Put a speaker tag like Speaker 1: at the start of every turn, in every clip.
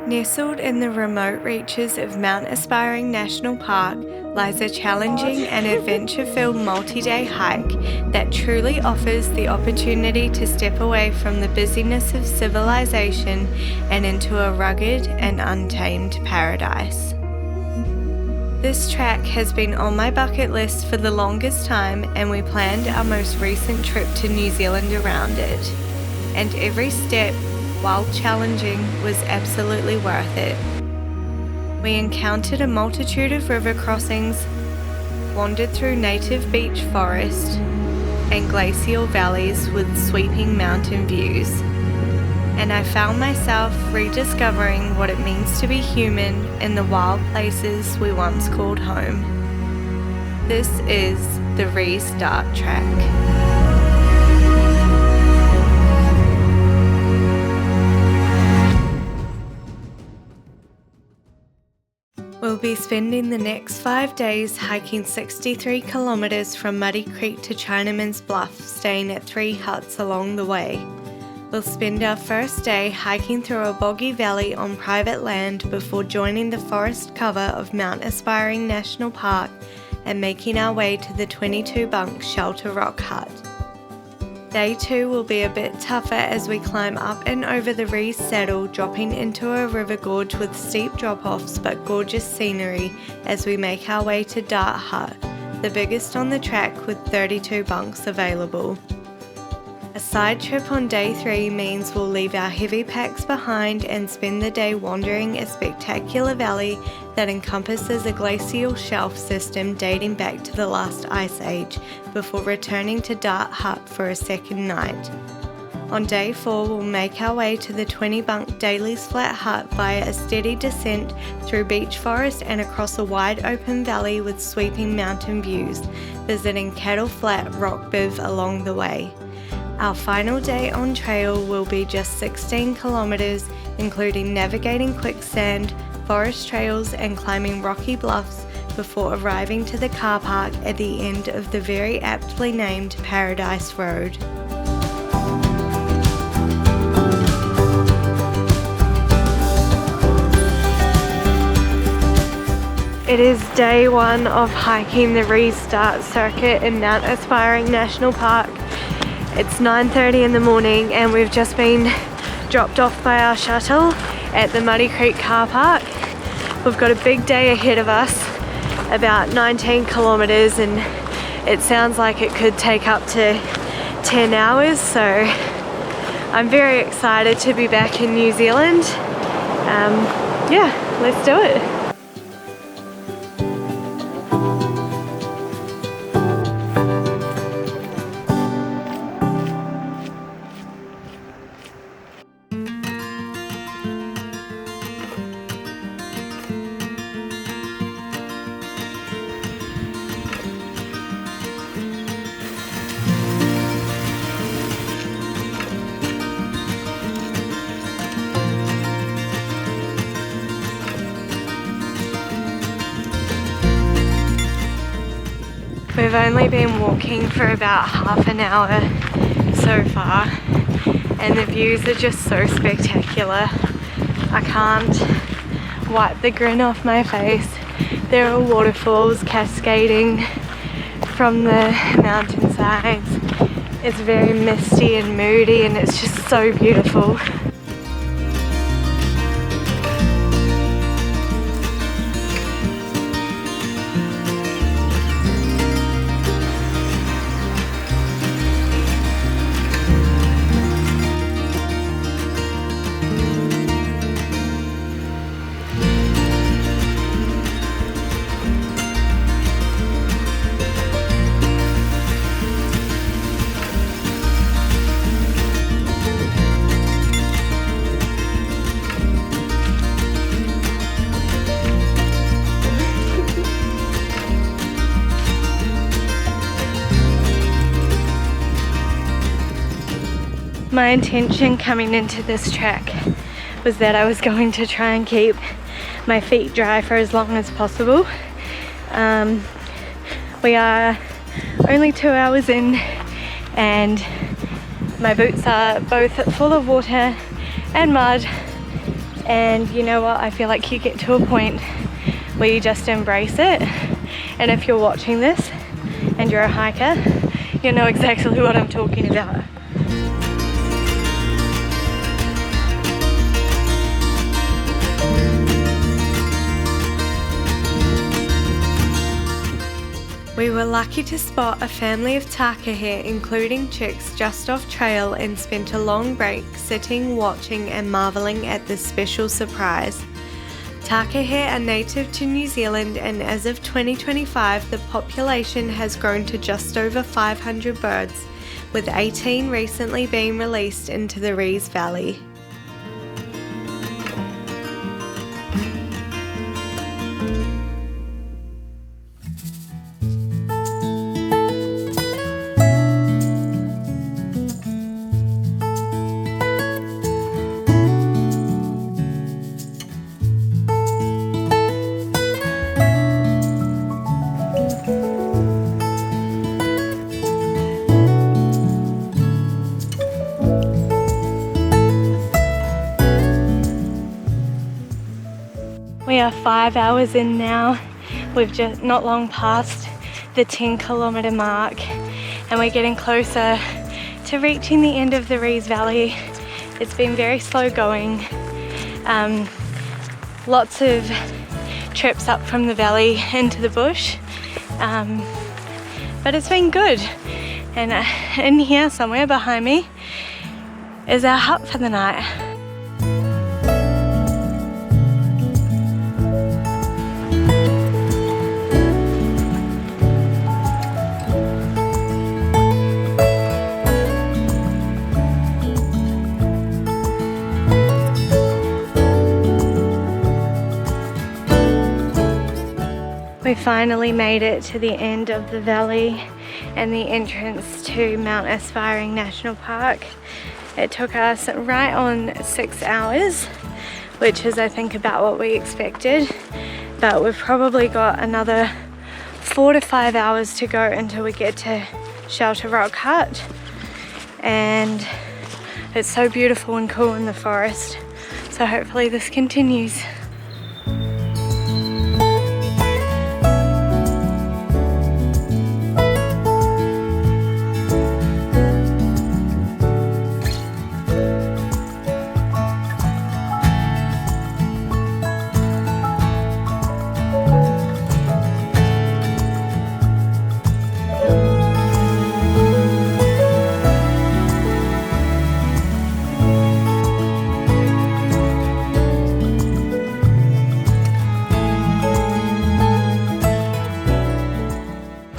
Speaker 1: Nestled in the remote reaches of Mount Aspiring National Park lies a challenging and adventure-filled multi-day hike that truly offers the opportunity to step away from the busyness of civilization and into a rugged and untamed paradise. This track has been on my bucket list for the longest time, and we planned our most recent trip to New Zealand around it. And every step, while challenging, was absolutely worth it. We encountered a multitude of river crossings, wandered through native beech forest, and glacial valleys with sweeping mountain views. And I found myself rediscovering what it means to be human in the wild places we once called home. This is the Rees-Dart Track. We'll be spending the next 5 days hiking 63 kilometres from Muddy Creek to Chinaman's Bluff, staying at 3 huts along the way. We'll spend our first day hiking through a boggy valley on private land before joining the forest cover of Mount Aspiring National Park and making our way to the 22-bunk Shelter Rock Hut. Day 2 will be a bit tougher as we climb up and over the Rees Saddle, dropping into a river gorge with steep drop-offs but gorgeous scenery as we make our way to Dart Hut, the biggest on the track with 32 bunks available. A side trip on day 3 means we'll leave our heavy packs behind and spend the day wandering a spectacular valley that encompasses a glacial shelf system dating back to the last ice age before returning to Dart Hut for a second night. On day 4 we'll make our way to the 20-bunk Daleys flat hut via a steady descent through beech forest and across a wide open valley with sweeping mountain views, visiting Cattle Flat Rock Biv along the way. Our final day on trail will be just 16 kilometres, including navigating quicksand, forest trails and climbing rocky bluffs before arriving to the car park at the end of the very aptly named Paradise Road. It is day 1 of hiking the Rees-Dart circuit in Mount Aspiring National Park. It's 9:30 in the morning and we've just been dropped off by our shuttle at the Muddy Creek car park. We've got a big day ahead of us, about 19 kilometres, and it sounds like it could take up to 10 hours, so I'm very excited to be back in New Zealand. Yeah, let's do it. We've only been walking for about half an hour so far, and the views are just so spectacular. I can't wipe the grin off my face. There are waterfalls cascading from the mountainsides. It's very misty and moody and it's just so beautiful. My intention coming into this track was that I was going to try and keep my feet dry for as long as possible. We are only 2 hours in and my boots are both full of water and mud. It's And you know what, I feel like you get to a point where you just embrace it. And if you're watching this and you're a hiker, you know exactly what I'm talking about. We were lucky to spot a family of takahe, including chicks, just off trail, and spent a long break sitting, watching and marvelling at this special surprise. Takahe are native to New Zealand, and as of 2025 the population has grown to just over 500 birds, with 18 recently being released into the Rees Valley. We are 5 hours in now. We've just not long passed the 10-kilometre mark, and we're getting closer to reaching the end of the Rees Valley. It's been very slow going. Lots of trips up from the valley into the bush, but it's been good. And in here somewhere behind me is our hut for the night. We finally made it to the end of the valley and the entrance to Mount Aspiring National Park. It took us right on 6 hours, which is I think about what we expected, but we've probably got another 4 to 5 hours to go until we get to Shelter Rock Hut. And it's so beautiful and cool in the forest, so hopefully this continues.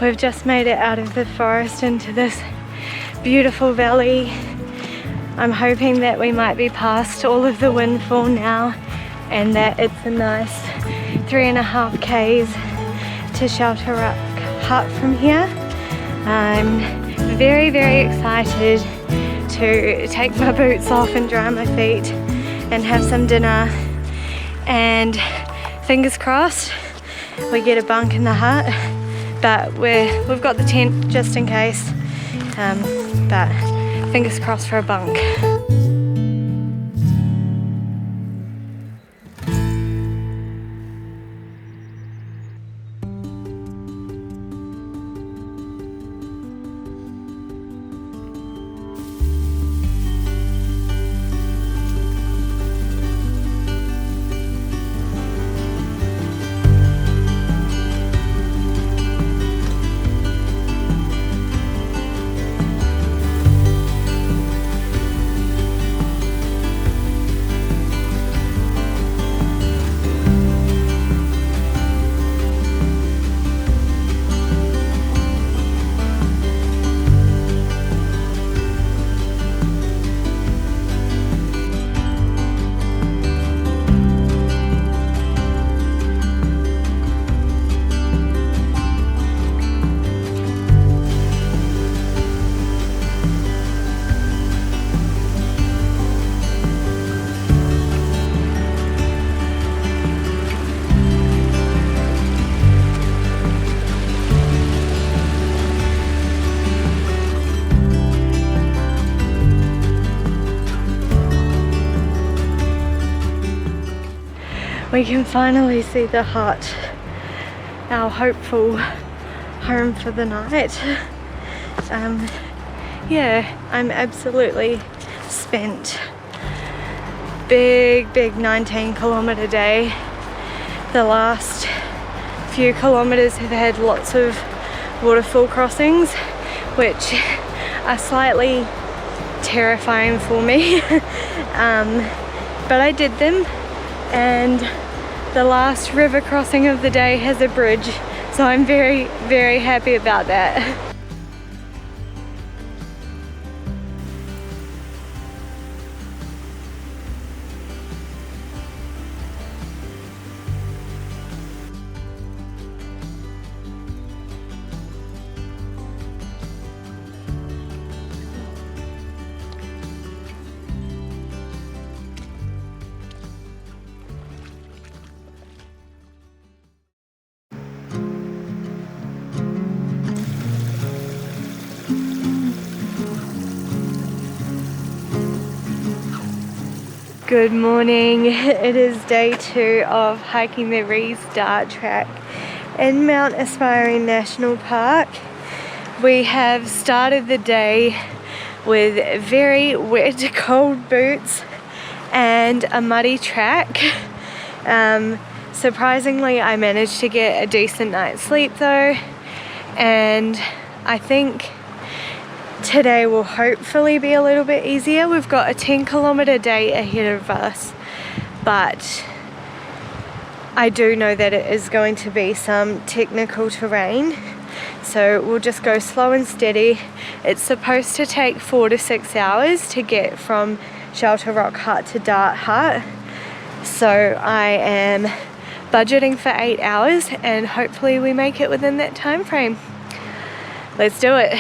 Speaker 1: We've just made it out of the forest into this beautiful valley. I'm hoping that we might be past all of the windfall now, and that it's a nice 3.5 k's to Shelter Rock Hut from here. I'm very, very excited to take my boots off and dry my feet and have some dinner, and fingers crossed we get a bunk in the hut. But we've got the tent just in case, but fingers crossed for a bunk. we can finally see the hut, our hopeful home for the night. Yeah, I'm absolutely spent. Big 19-kilometer day. The last few kilometers have had lots of waterfall crossings, which are slightly terrifying for me. But I did them, and the last river crossing of the day has a bridge, so I'm very happy about that. Good morning. It is day 2 of hiking the Rees-Dart Track in Mount Aspiring National Park. We have started the day with very wet, cold boots and a muddy track. Surprisingly, I managed to get a decent night's sleep though, and I think today will hopefully be a little bit easier. We've got a 10-kilometer day ahead of us, but I do know that it is going to be some technical terrain, so we'll just go slow and steady. It's supposed to take 4 to 6 hours to get from Shelter Rock Hut to Dart Hut, so I am budgeting for 8 hours and hopefully we make it within that time frame. Let's do it.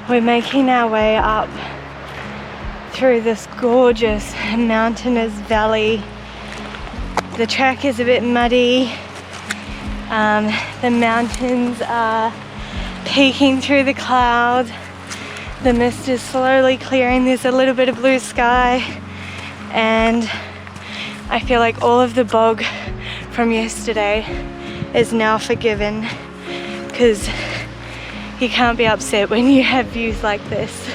Speaker 1: We're making our way up through this gorgeous mountainous valley. The track is a bit muddy. The mountains are peeking through the clouds. The mist is slowly clearing. There's a little bit of blue sky, and I feel like all of the bog from yesterday is now forgiven, because you can't be upset when you have views like this.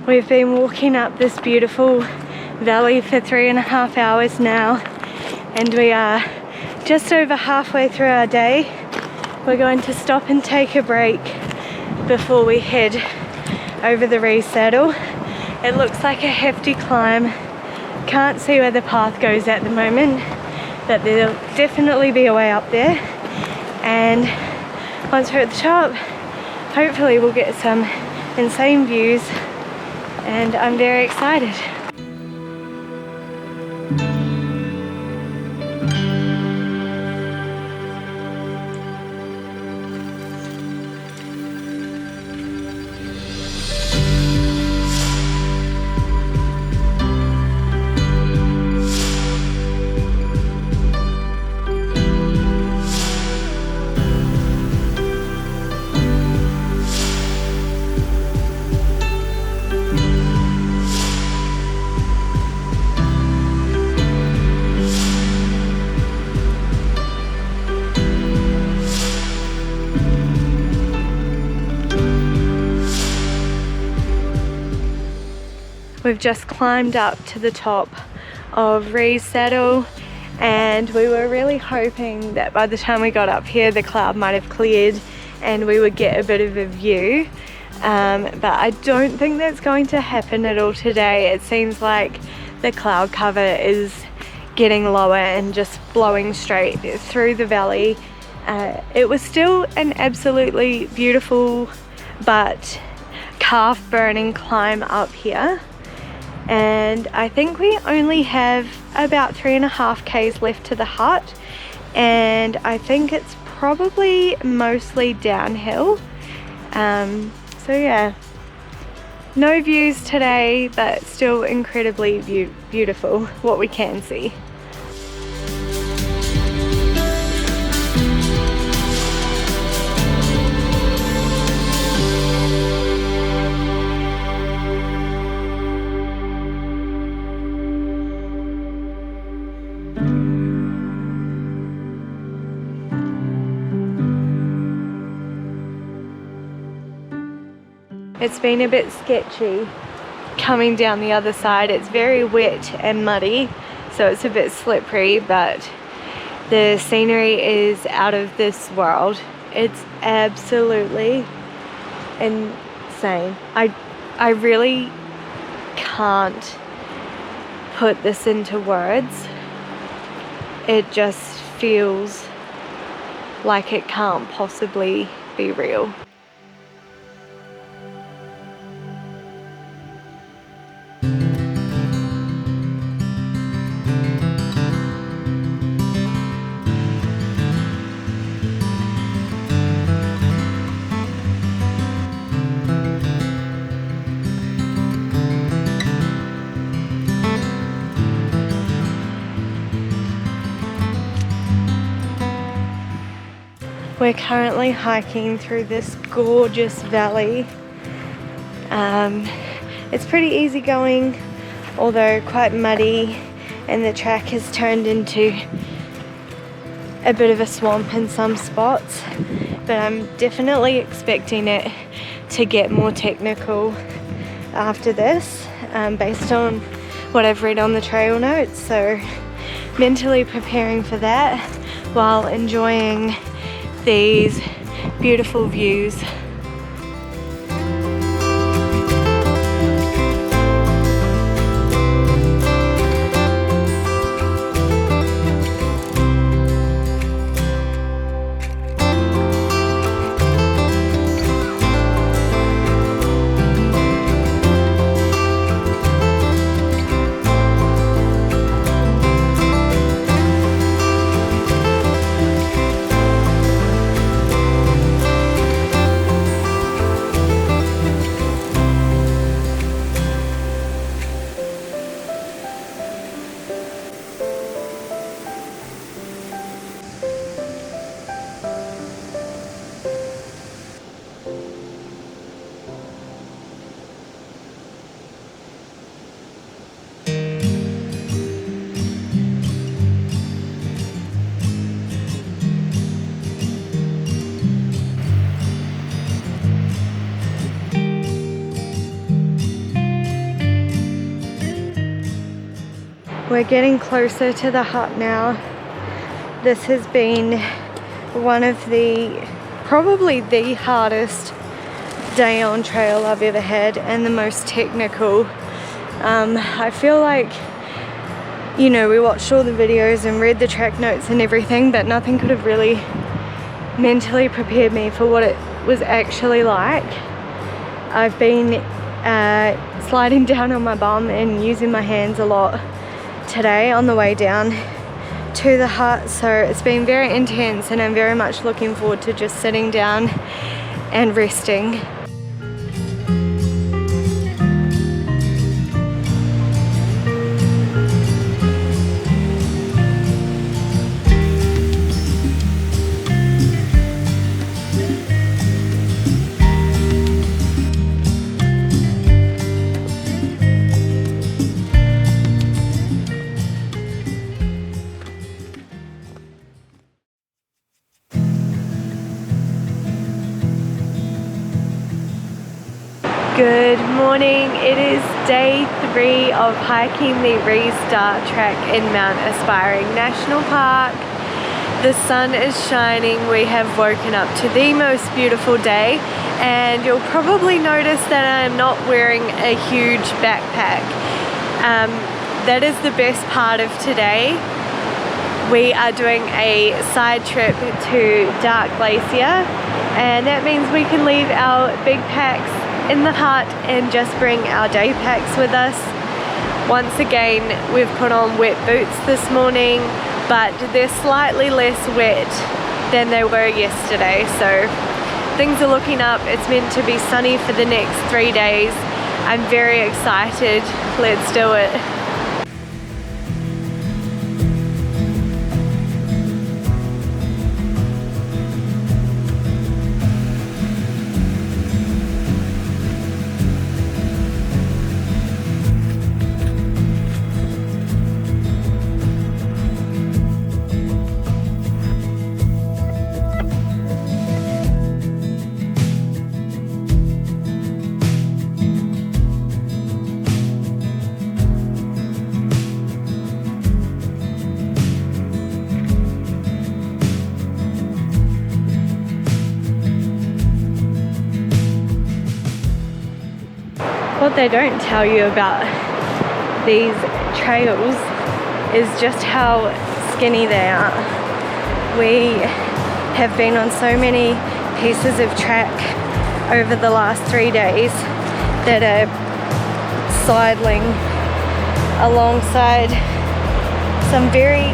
Speaker 1: We've been walking up this beautiful valley for 3.5 hours now, and we are just over halfway through our day. We're going to stop and take a break before we head over the Rees Saddle. It looks like a hefty climb. Can't see where the path goes at the moment, but there'll definitely be a way up there. And once we're at the top, hopefully we'll get some insane views, and I'm very excited. We've just climbed up to the top of Rees-Dart, and we were really hoping that by the time we got up here the cloud might have cleared and we would get a bit of a view, but I don't think that's going to happen at all today. It seems like the cloud cover is getting lower and just blowing straight through the valley. It was still an absolutely beautiful but calf burning climb up here, and I think we only have about 3.5 k's left to the hut, and I think it's probably mostly downhill. So yeah, no views today, but still incredibly beautiful what we can see. It's been a bit sketchy coming down the other side. It's very wet and muddy, so it's a bit slippery, but the scenery is out of this world. It's absolutely insane. I really can't put this into words. It just feels like it can't possibly be real. We're currently hiking through this gorgeous valley. It's pretty easy going, although quite muddy, and the track has turned into a bit of a swamp in some spots, but I'm definitely expecting it to get more technical after this, based on what I've read on the trail notes. So mentally preparing for that while enjoying these beautiful views. We're getting closer to the hut now. This has been one of probably the hardest day on trail I've ever had, and the most technical. I feel like, you know, we watched all the videos and read the track notes and everything, but nothing could have really mentally prepared me for what it was actually like. I've been sliding down on my bum and using my hands a lot today on the way down to the hut, so it's been very intense, and I'm very much looking forward to just sitting down and resting. Good morning. It is day 3 of hiking the Rees-Dart Track in Mount Aspiring National Park. The sun is shining. We have woken up to the most beautiful day, and you'll probably notice that I am not wearing a huge backpack. That is the best part of today. We are doing a side trip to Dark Glacier, and that means we can leave our big packs in the hut and just bring our day packs with us. Once again, we've put on wet boots this morning, but they're slightly less wet than they were yesterday, so things are looking up. It's meant to be sunny for the next 3 days. I'm very excited. Let's do it. What they don't tell you about these trails is just how skinny they are. We have been on so many pieces of track over the last 3 days that are sidling alongside some very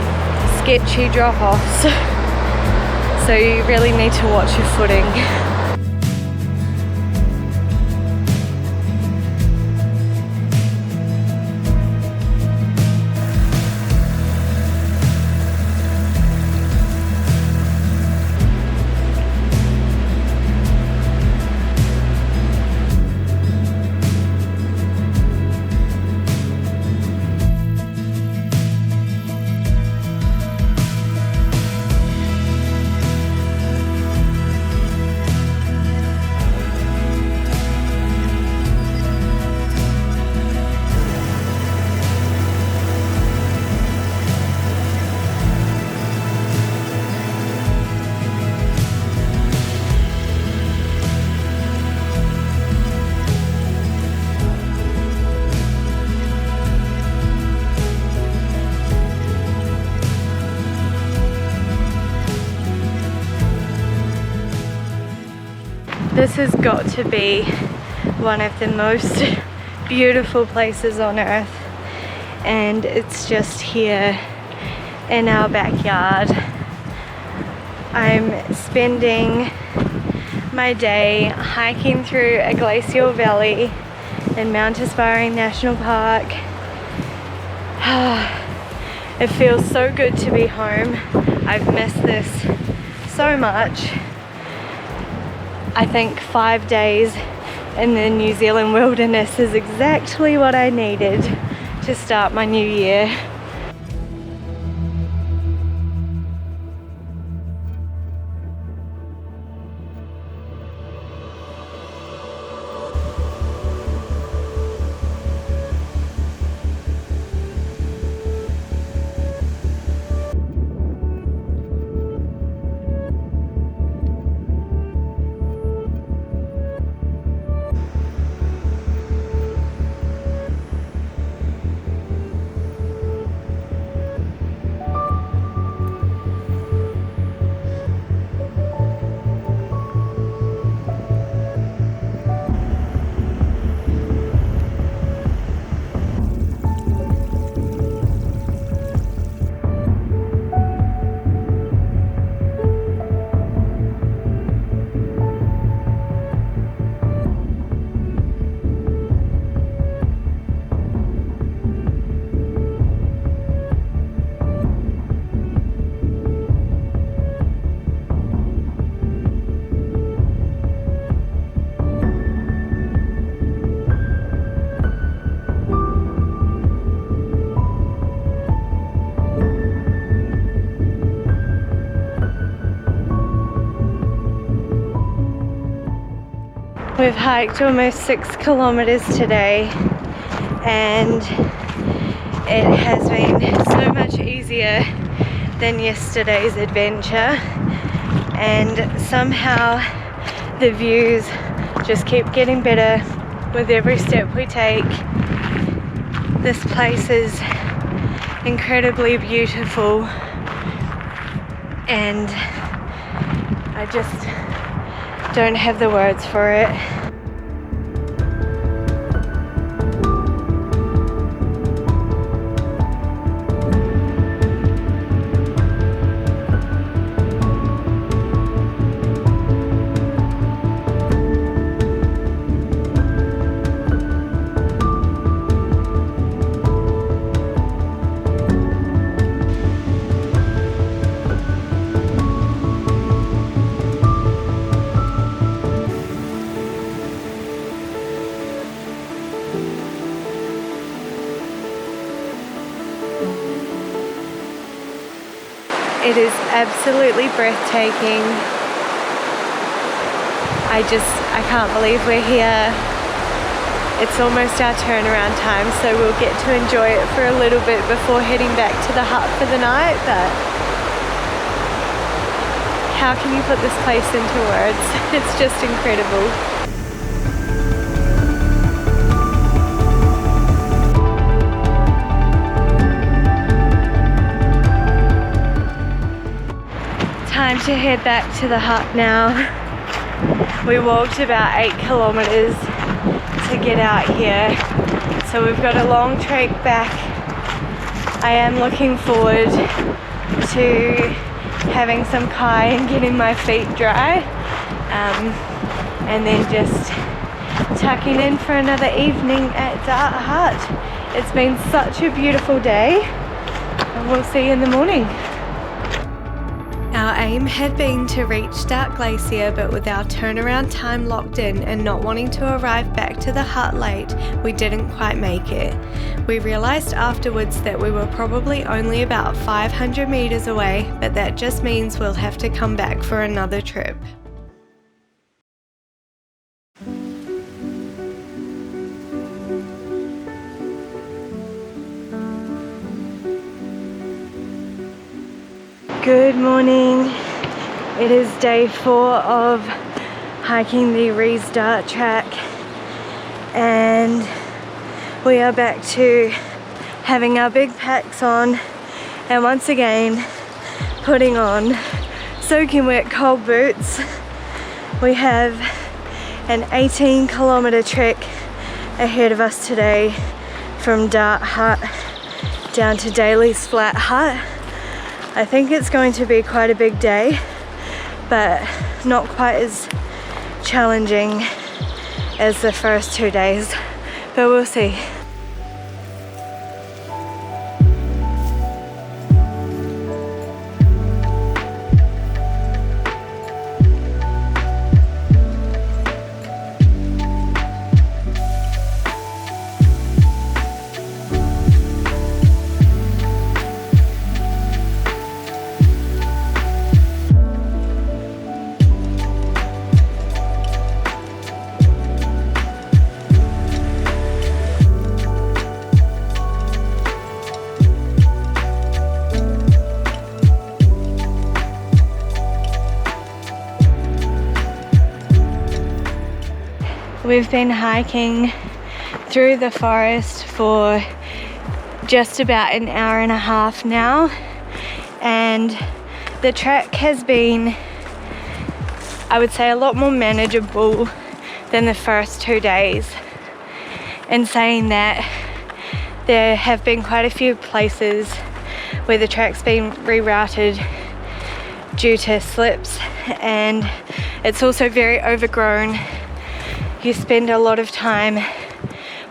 Speaker 1: sketchy drop-offs. So you really need to watch your footing. This has got to be one of the most beautiful places on earth, and it's just here in our backyard. I'm spending my day hiking through a glacial valley in Mount Aspiring National Park. It feels so good to be home. I've missed this so much. I think 5 days in the New Zealand wilderness is exactly what I needed to start my new year. We've hiked almost 6 kilometers today, and it has been so much easier than yesterday's adventure, and somehow the views just keep getting better with every step we take. This place is incredibly beautiful, and I just don't have the words for it. It is absolutely breathtaking. I can't believe we're here. It's almost our turnaround time, so we'll get to enjoy it for a little bit before heading back to the hut for the night, but how can you put this place into words? It's just incredible. Time to head back to the hut now. We walked about 8 kilometers to get out here, so we've got a long trek back. I am looking forward to having some kai and getting my feet dry, and then just tucking in for another evening at Dart Hut. It's been such a beautiful day, and we'll see you in the morning. Our aim had been to reach Dart Glacier, but with our turnaround time locked in and not wanting to arrive back to the hut late, we didn't quite make it. We realised afterwards that we were probably only about 500 metres away, but that just means we'll have to come back for another trip. Good morning. It is day 4 of hiking the Rees-Dart Track, and we are back to having our big packs on and once again putting on soaking wet cold boots. We have an 18-kilometer trek ahead of us today from Dart Hut down to Daleys Flat Hut. I think it's going to be quite a big day, but not quite as challenging as the first 2 days, but we'll see. We've been hiking through the forest for just about an hour and a half now, and the track has been, I would say, a lot more manageable than the first 2 days. In saying that, there have been quite a few places where the track's been rerouted due to slips, and it's also very overgrown. You spend a lot of time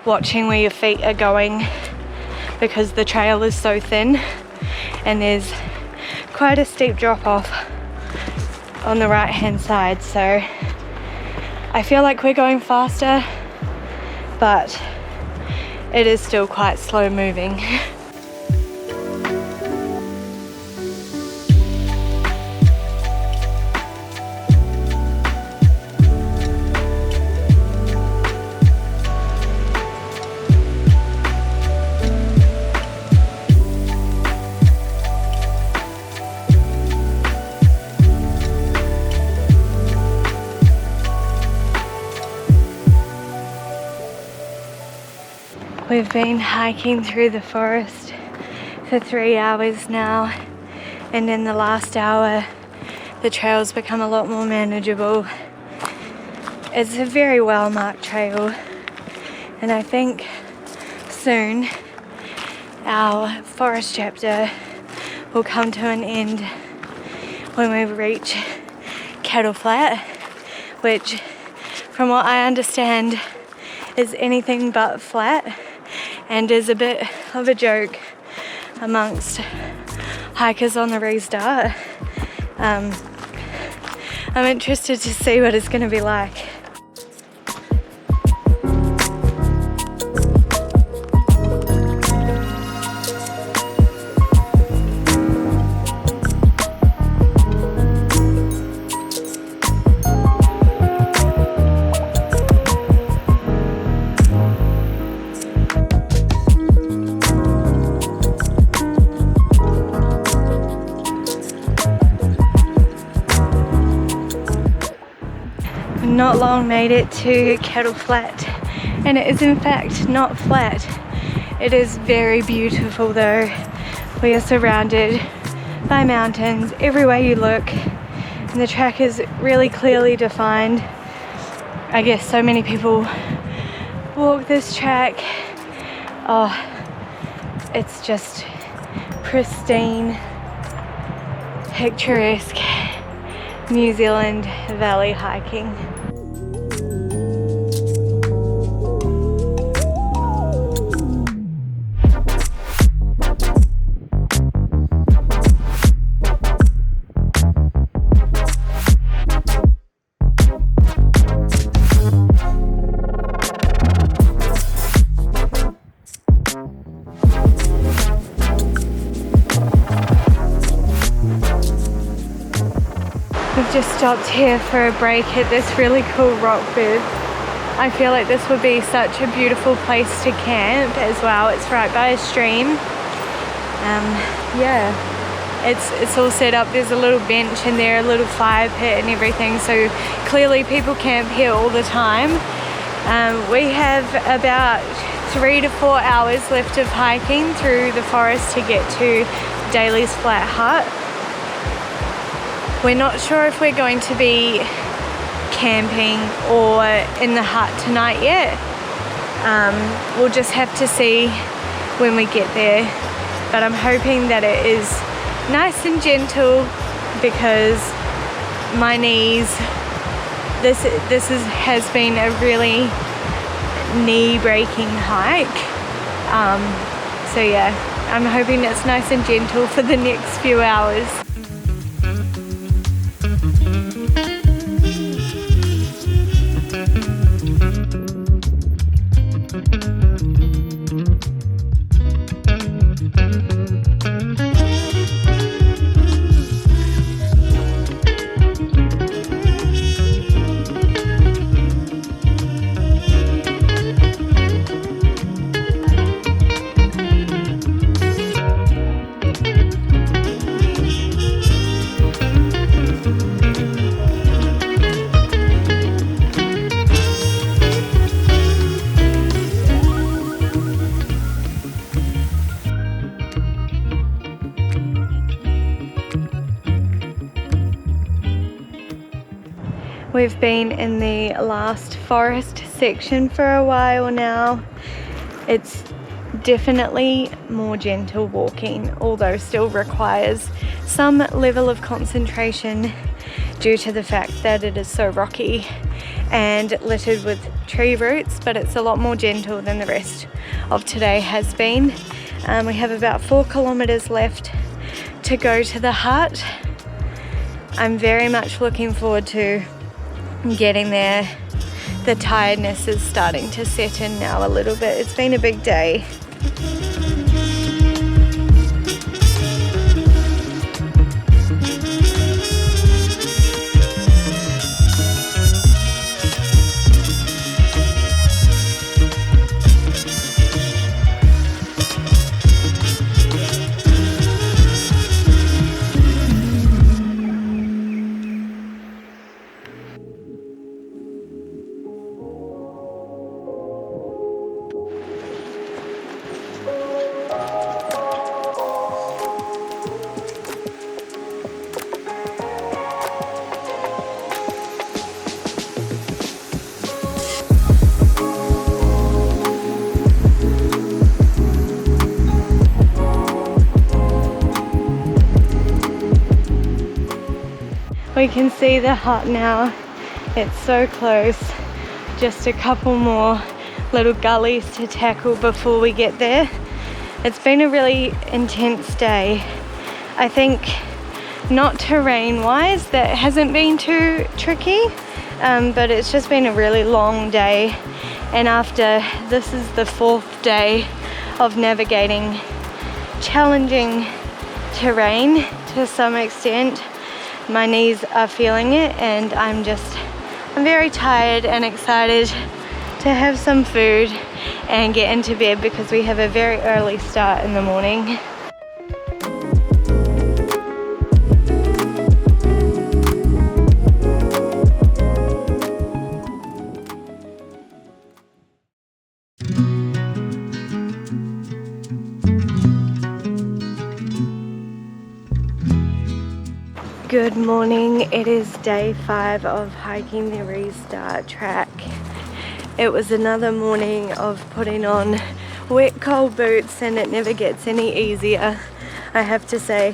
Speaker 1: watching where your feet are going because the trail is so thin, and there's quite a steep drop off on the right hand side, so I feel like we're going faster, but it is still quite slow moving. We've been hiking through the forest for 3 hours now, and in the last hour the trail's become a lot more manageable. It's a very well marked trail, and I think soon our forest chapter will come to an end when we reach Cattle Flat, which from what I understand is anything but flat and is a bit of a joke amongst hikers on the Rees-Dart. I'm interested to see what it's going to be like. Not long made it to Cattle Flat, and it is in fact not flat. It is very beautiful though. We are surrounded by mountains everywhere you look, and the track is really clearly defined. I guess so many people walk this track. Oh, it's just pristine, picturesque New Zealand valley hiking. We've just stopped here for a break at this really cool rock booth. I feel like this would be such a beautiful place to camp as well. It's right by a stream. Yeah, it's all set up. There's a little bench in there, a little fire pit and everything. So clearly people camp here all the time. We have about 3 to 4 hours left of hiking through the forest to get to Daleys Flat Hut. We're not sure if we're going to be camping or in the hut tonight yet. We'll just have to see when we get there. But I'm hoping that it is nice and gentle, because my knees, has been a really knee-breaking hike. So yeah, I'm hoping it's nice and gentle for the next few hours. We've been in the last forest section for a while now. It's definitely more gentle walking, although still requires some level of concentration due to the fact that it is so rocky and littered with tree roots, but it's a lot more gentle than the rest of today has been. We have about 4 kilometers left to go to the hut. I'm very much looking forward to getting there. The tiredness is starting to set in now a little bit. It's been a big day. We can see the hut now. It's so close. Just a couple more little gullies to tackle before we get there. It's been a really intense day. I think not terrain wise, that hasn't been too tricky, but it's just been a really long day. And after this is the 4th day of navigating challenging terrain to some extent. My knees are feeling it, and I'm very tired and excited to have some food and get into bed because we have a very early start in the morning. Good morning, it is day 5 of hiking the Rees-Dart Track. It was another morning of putting on wet cold boots, and it never gets any easier. I have to say,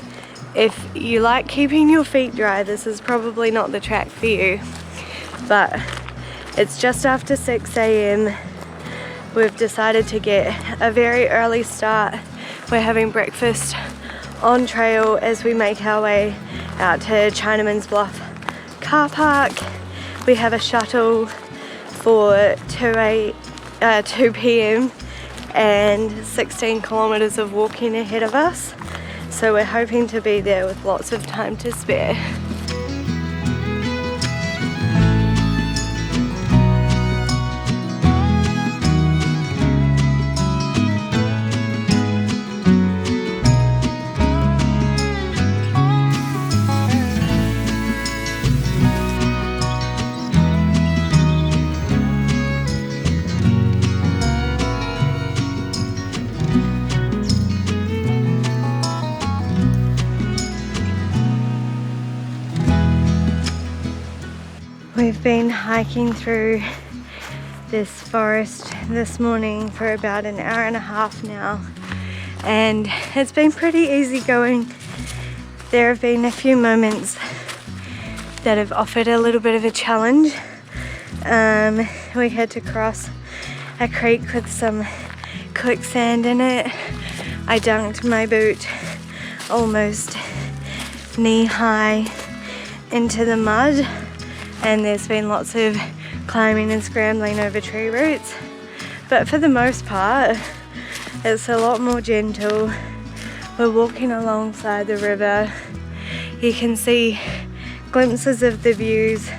Speaker 1: if you like keeping your feet dry, this is probably not the track for you. But it's just after 6 a.m. We've decided to get a very early start. We're having breakfast on trail as we make our way out to Chinaman's Bluff Carpark. We have a shuttle for 2 p.m. and 16 kilometers of walking ahead of us. So we're hoping to be there with lots of time to spare. We've been hiking through this forest this morning for about an hour and a half now, and it's been pretty easy going. There have been a few moments that have offered a little bit of a challenge. We had to cross a creek with some quicksand in it. I dunked my boot almost knee high into the mud, and there's been lots of climbing and scrambling over tree roots, but for the most part it's a lot more gentle. We're walking alongside the river. You can see glimpses of the views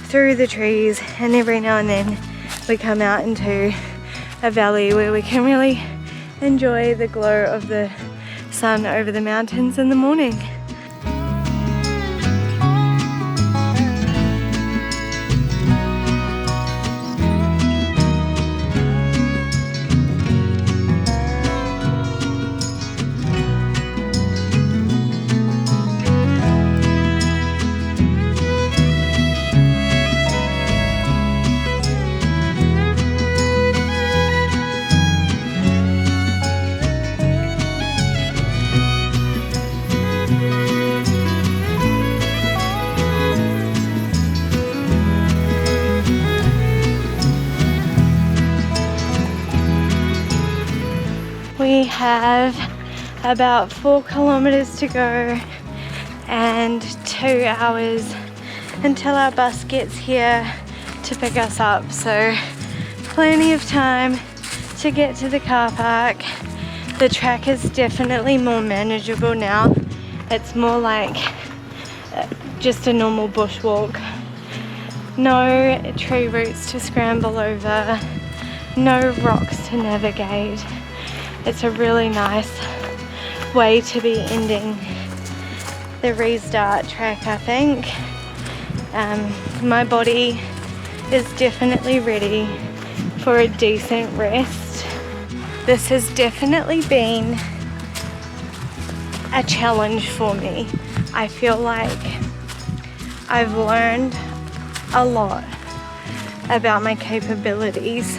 Speaker 1: through the trees, and every now and then we come out into a valley where we can really enjoy the glow of the sun over the mountains in the morning. We have about 4 kilometers to go and 2 hours until our bus gets here to pick us up, so plenty of time to get to the car park. The track is definitely more manageable now. It's more like just a normal bushwalk. No tree roots to scramble over, no rocks to navigate. It's a really nice way to be ending the Rees-Dart Track, I think. My body is definitely ready for a decent rest. This has definitely been a challenge for me. I feel like I've learned a lot about my capabilities,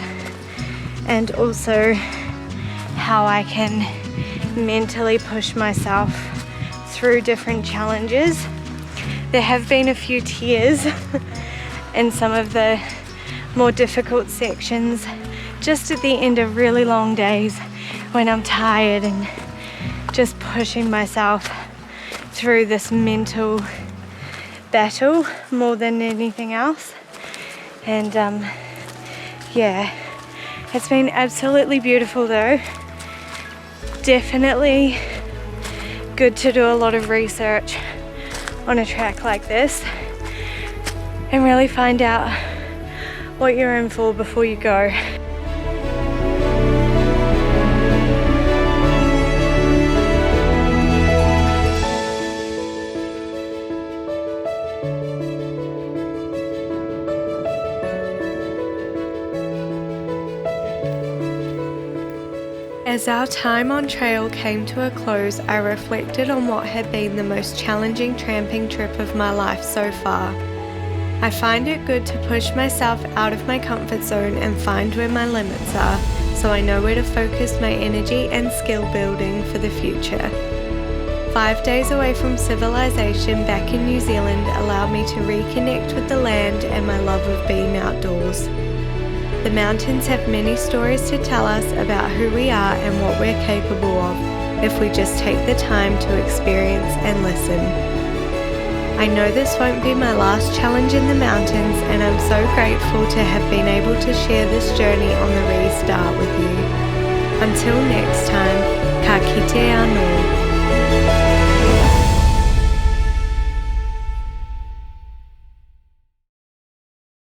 Speaker 1: and also how I can mentally push myself through different challenges. There have been a few tears in some of the more difficult sections, just at the end of really long days when I'm tired and just pushing myself through this mental battle more than anything else. And yeah, it's been absolutely beautiful though. Definitely good to do a lot of research on a track like this and really find out what you're in for before you go. As our time on trail came to a close, I reflected on what had been the most challenging tramping trip of my life so far. I find it good to push myself out of my comfort zone and find where my limits are, so I know where to focus my energy and skill building for the future. 5 days away from civilization back in New Zealand allowed me to reconnect with the land and my love of being outdoors. The mountains have many stories to tell us about who we are and what we're capable of if we just take the time to experience and listen. I know this won't be my last challenge in the mountains, and I'm so grateful to have been able to share this journey on the Rees-Dart with you. Until next time, ka kite anō.